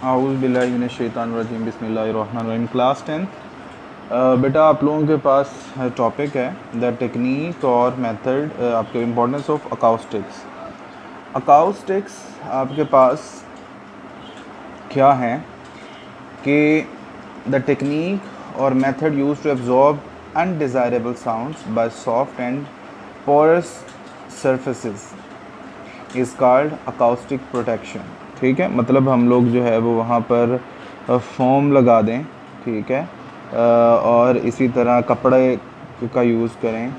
आऊज़ बिल्लाहि मिनश शैतानिर रजीम बिस्मिल्लाहिर रहमानिर रहीम। क्लास 10 बेटा आप लोगों के पास टॉपिक है द टेक्निक और मेथड आपके इम्पोर्टेंस ऑफ अकाउस्टिक्स। अकाउस्टिक्स आपके पास क्या है कि द टेक्निक और method use to absorb undesirable sounds by soft and porous surfaces is called acoustic protection. ठीक है, मतलब हम लोग जो है वो वहाँ पर फोम लगा दें, ठीक है, और इसी तरह कपड़े का यूज़ करें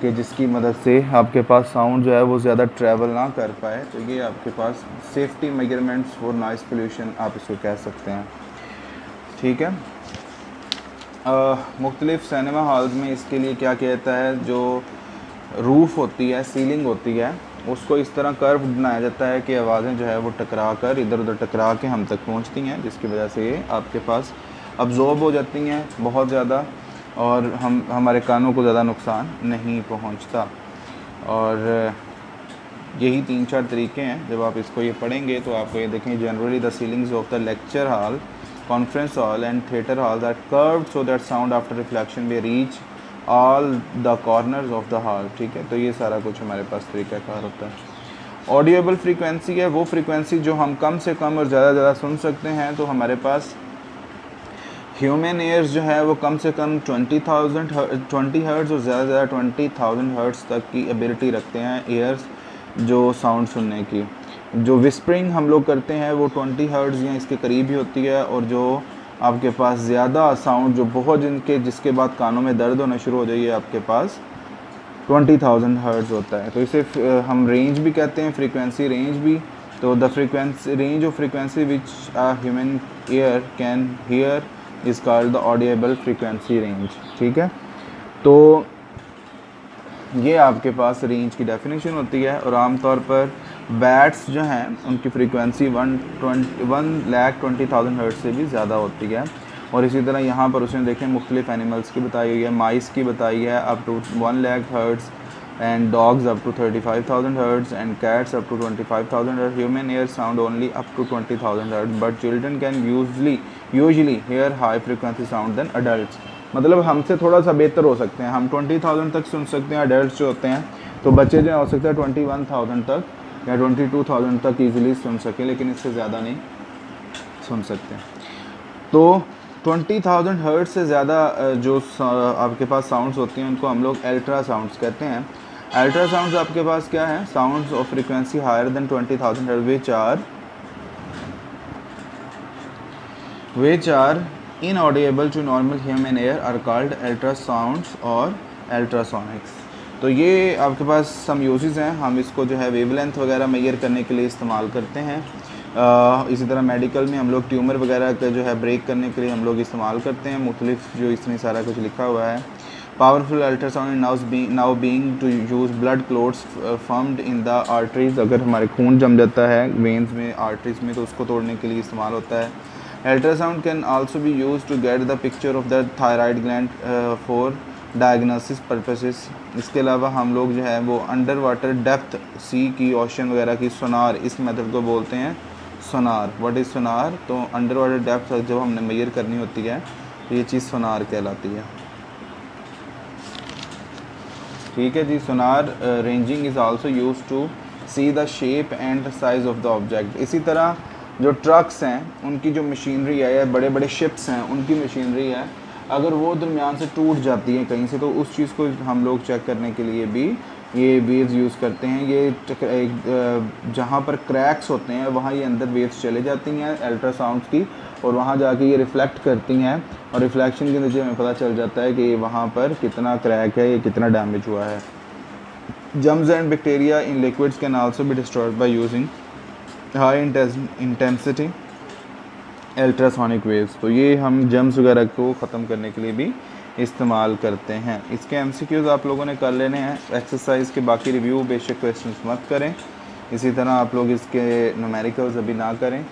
कि जिसकी मदद से आपके पास साउंड जो है वो ज़्यादा ट्रैवल ना कर पाए। तो ये आपके पास safety measurements for noise pollution आप इसको कह सकते हैं। ठीक है, मुख्तलिफ़ सिनेमा हॉल्स में इसके लिए क्या कहता है, जो रूफ़ होती है, सीलिंग होती है, उसको इस तरह कर्व बनाया जाता है कि आवाज़ें जो है वो टकरा कर इधर उधर टकरा के हम तक पहुंचती हैं, जिसकी वजह से ये आपके पास अब्जॉर्ब हो जाती हैं बहुत ज़्यादा और हमारे कानों को ज़्यादा नुकसान नहीं पहुंचता। और यही 3-4 तरीके हैं। जब आप इसको ये पढ़ेंगे तो आपको ये देखें, generally the ceilings of the lecture hall, conference hall and theatre hall are curved so that sound after reflection they reach all the corners of the hall. ठीक है, तो ये सारा कुछ हमारे पास तरीक़ाकार होता है। ऑडियोबल फ्रीक्वेंसी है वो फ्रीक्वेंसी जो हम कम से कम और ज़्यादा सुन सकते हैं। तो हमारे पास ह्यूमन एयर्स जो है वो कम से कम 20 हर्ट्ज़ और ज़्यादा 20,000 हर्ट्ज़ तक की एबिलिटी रखते हैं एयर्स जो साउंड सुनने की। जो विस्परिंग हम लोग करते हैं वो 20 हर्ट्ज़ या इसके करीब ही होती है। और जो आपके पास ज़्यादा साउंड जो बहुत जिसके बाद कानों में दर्द होना शुरू हो जाइए, आपके पास 20,000 हर्ट्ज़ होता है। तो इसे हम रेंज भी कहते हैं, फ्रीक्वेंसी रेंज भी। तो the frequency range of frequency which a human ear can hear is called the audible frequency range. ठीक है, तो ये आपके पास रेंज की डेफिनेशन होती है। और आमतौर पर बैट्स जो हैं उनकी फ्रीक्वेंसी 1,20,000 हर्ट्ज़ से भी ज़्यादा होती है। और इसी तरह यहाँ पर उसने देखें मुख्तलिफ़ एनिमल्स की बताई हुई है, माइस की बताई है up to 1,00,000 hertz and dogs up to 35,000 hertz and cats up to 25,000 hertz. Human ear sound only up to 20,000 hertz but children can usually hear high frequency sound than adults. मतलब हमसे थोड़ा सा बेहतर हो सकते हैं, हम 20,000 तक सुन सकते हैं अडल्ट जो होते हैं। तो बच्चे जो हो सकते हैं 21,000 तक या 22,000 तक ईज़िली सुन सकें, लेकिन इससे ज़्यादा नहीं सुन सकते। तो 20,000 हर्ट्ज़ से ज़्यादा जो आपके पास साउंड्स होती हैं उनको हम लोग अल्ट्रा साउंड्स कहते हैं। अल्ट्रा साउंड्स आपके पास क्या है, sounds of frequency higher than 20,000 hertz which are inaudible to normal human ear are called ultrasounds और ultrasonics। तो ये आपके पास सम यूजेस हैं। हम इसको जो है वेवलेंथ वगैरह मेजर करने के लिए इस्तेमाल करते हैं। इसी तरह मेडिकल में हम लोग ट्यूमर वगैरह का जो है ब्रेक करने के लिए हम लोग इस्तेमाल करते हैं। मुख्तलिफ जो इसमें सारा कुछ लिखा हुआ है। Powerful ultrasound now being to use blood clots formed in the arteries. अगर हमारे खून जम जाता है वेन्स में, आर्टरीज में, तो उसको तोड़ने के लिए इस्तेमाल होता है। Ultrasound can also be use to get the picture of the thyroid gland for diagnosis purposes. इसके अलावा हम लोग जो है वो अंडर वाटर डेप्थ सी की, ओशन वगैरह की सोनार, इस मेथड को बोलते हैं सोनार। व्हाट इज़ सोनार? तो अंडर वाटर डेप्थ जब हमने मेजर करनी होती है तो ये चीज़ सोनार कहलाती है। ठीक है जी, sonar ranging is also use to see the shape and size of the object. इसी तरह जो ट्रक्स हैं उनकी जो मशीनरी है या बड़े बड़े शिप्स हैं उनकी मशीनरी है, अगर वो दरमियान से टूट जाती है कहीं से, तो उस चीज़ को हम लोग चेक करने के लिए भी ये वेव्स यूज़ करते हैं। ये जहाँ पर क्रैक्स होते हैं वहाँ ये अंदर वेव्स चले जाती हैं अल्ट्रासाउंड्स की, और वहाँ जाके ये रिफ़्लेक्ट करती हैं और रिफ्लेक्शन के नतीजे में पता चल जाता है कि वहाँ पर कितना क्रैक है, ये कितना डैमेज हुआ है। Germs and bacteria in liquids can also be destroyed by using high intensity ultrasonic waves. तो ये हम जर्म्स वगैरह को ख़त्म करने के लिए भी इस्तेमाल करते हैं। इसके एमसीक्यूज़ आप लोगों ने कर लेने हैं। एक्सरसाइज के बाकी रिव्यू बेशक क्वेश्चंस मत करें। इसी तरह आप लोग इसके न्यूमेरिकल्स अभी ना करें,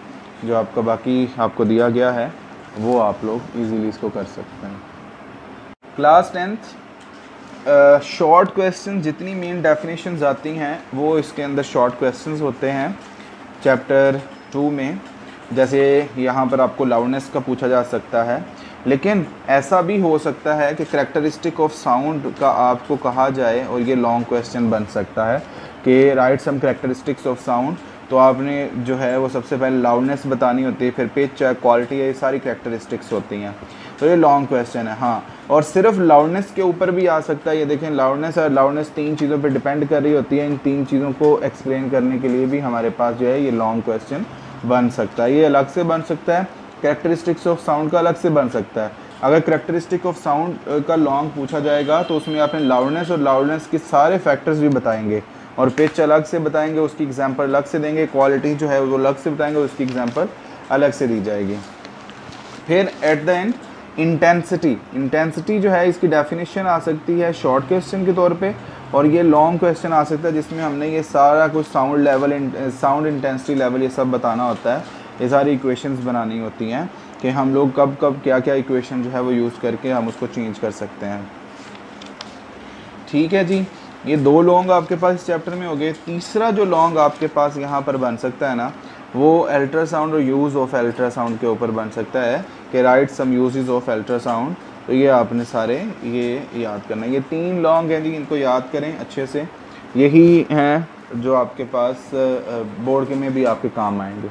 जो आपका बाकी आपको दिया गया है वो आप लोग इजीली इसको कर सकते हैं। क्लास 10th शॉर्ट क्वेश्चन, जितनी मेन डेफिनेशंस आती हैं वो इसके अंदर शॉर्ट क्वेश्चंस होते हैं चैप्टर 2 में। जैसे यहाँ पर आपको लाउडनेस का पूछा जा सकता है, लेकिन ऐसा भी हो सकता है कि करेक्टरिस्टिक ऑफ साउंड का आपको कहा जाए और ये लॉन्ग क्वेश्चन बन सकता है कि write some characteristics of sound. तो आपने जो है वो सबसे पहले लाउडनेस बतानी होती है, फिर पिच है, क्वालिटी है, ये सारी करेक्टरिस्टिक्स होती हैं। तो ये लॉन्ग क्वेश्चन है। हाँ, और सिर्फ लाउडनेस के ऊपर भी आ सकता है। ये देखें, लाउडनेस और लाउडनेस 3 चीज़ों पे डिपेंड कर रही होती है। इन 3 चीज़ों को एक्सप्लेन करने के लिए भी हमारे पास जो है ये लॉन्ग क्वेश्चन बन सकता है। ये अलग से बन सकता है, कैरेक्टरिस्टिक्स ऑफ साउंड का अलग से बन सकता है। अगर कैरेक्टरिस्टिक ऑफ साउंड का लॉन्ग पूछा जाएगा तो उसमें आपने लाउडनेस और लाउडनेस के सारे फैक्टर्स भी बताएंगे, और पिच अलग से बताएंगे, उसकी एग्जांपल अलग से देंगे, क्वालिटी जो है वो अलग से बताएंगे, उसकी एग्जांपल अलग से दी जाएगी। फिर एट द एंड इंटेंसिटी जो है इसकी डेफिनेशन आ सकती है शॉर्ट क्वेश्चन के तौर पे, और ये लॉन्ग क्वेश्चन आ सकता है जिसमें हमने ये सारा कुछ sound level, sound intensity level ये सब बताना होता है। ये सारी इक्वेशंस बनानी होती हैं कि हम लोग कब कब क्या क्या इक्वेशन जो है वो यूज़ करके हम उसको चेंज कर सकते हैं। ठीक है जी, ये 2 लॉन्ग आपके पास इस चैप्टर में हो गए। तीसरा जो लॉन्ग आपके पास यहाँ पर बन सकता है ना, वो अल्ट्रासाउंड और यूज़ ऑफ अल्ट्रासाउंड के ऊपर बन सकता है कि write some uses of ultrasound. तो ये आपने सारे ये याद करना है। ये 3 लॉन्ग हैं जी, इनको याद करें अच्छे से। यही हैं जो आपके पास बोर्ड के में भी आपके काम आएंगे।